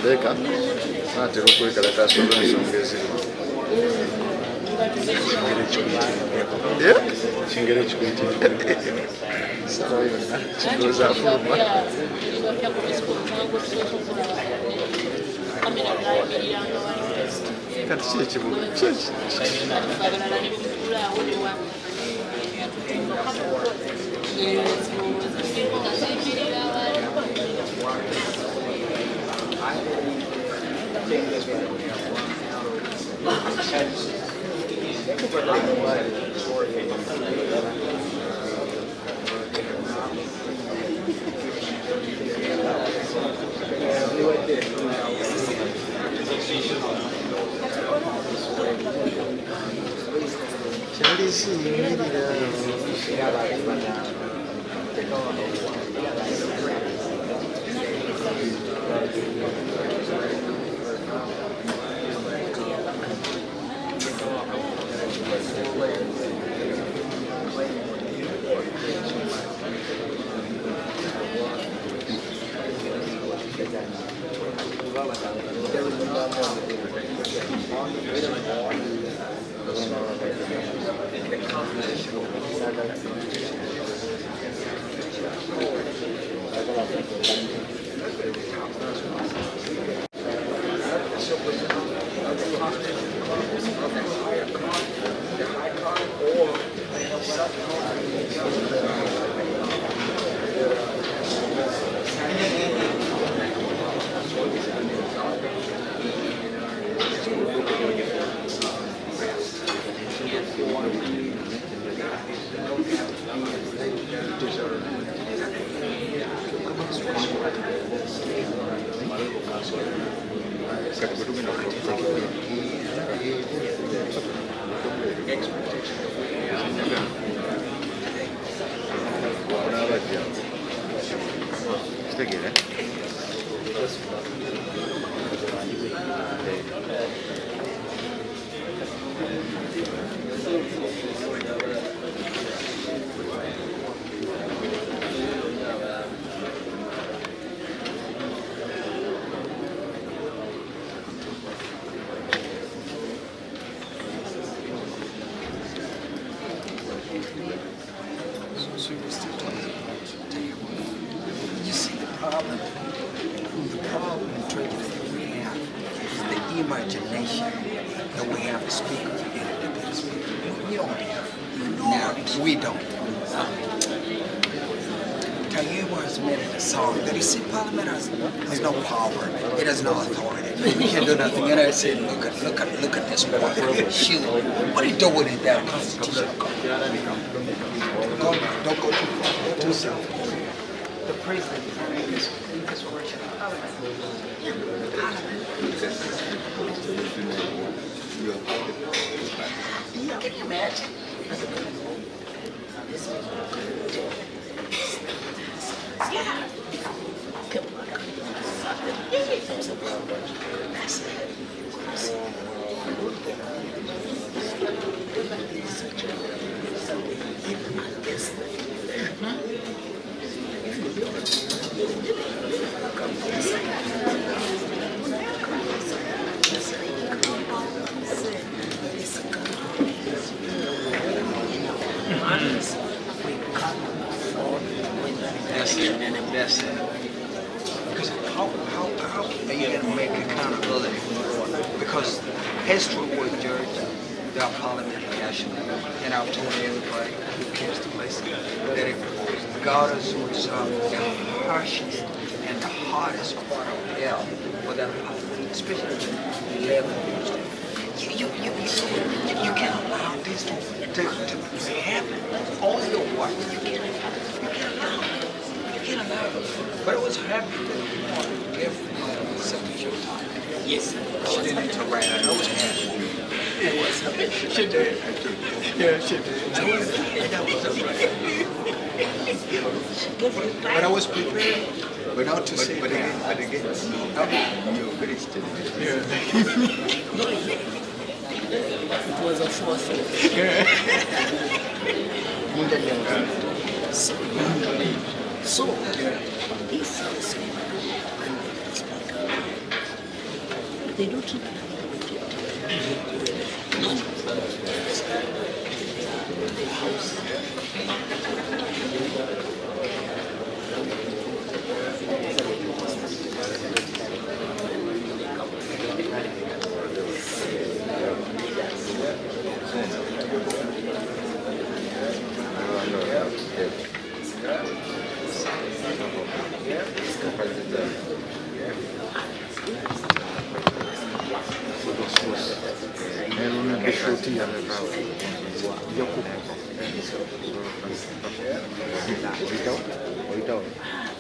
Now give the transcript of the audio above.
Beka, ate rukwekala kasobola ensonga ezimu. Kingere Kkooti. Sawa yonna kigoza afuluma. Kati ki ekibuga? Imagination that we have a speaker and a speaker. We don't have. Now, we don't. Tayewa has made it a song that he said Parliament has no power. It has no authority. We can't do nothing. And I said, look at this boy. Shoot, what are you doing with that constitution? Don't go too far. Go too south. The president is working. Can you imagine? Yeah. Investing and investing. Because how are you going to make accountability for? Because history will judge their parliament nationally. And I've told everybody who cares to listen that if God is the harshest and the hardest part of hell for that parliament, especially the level you can't allow this to happen. All your work, you can't allow it. You can't allow it. But it was happening that you want to give something your time. Yes. She didn't interact. I was happy. It was happening. She did. Yeah, she did. That was but I was prepared. But not to say that. But again, you're a Christian. Yeah. It was a forethought. So, this is and the speaker, they don't treat the house. Kkooti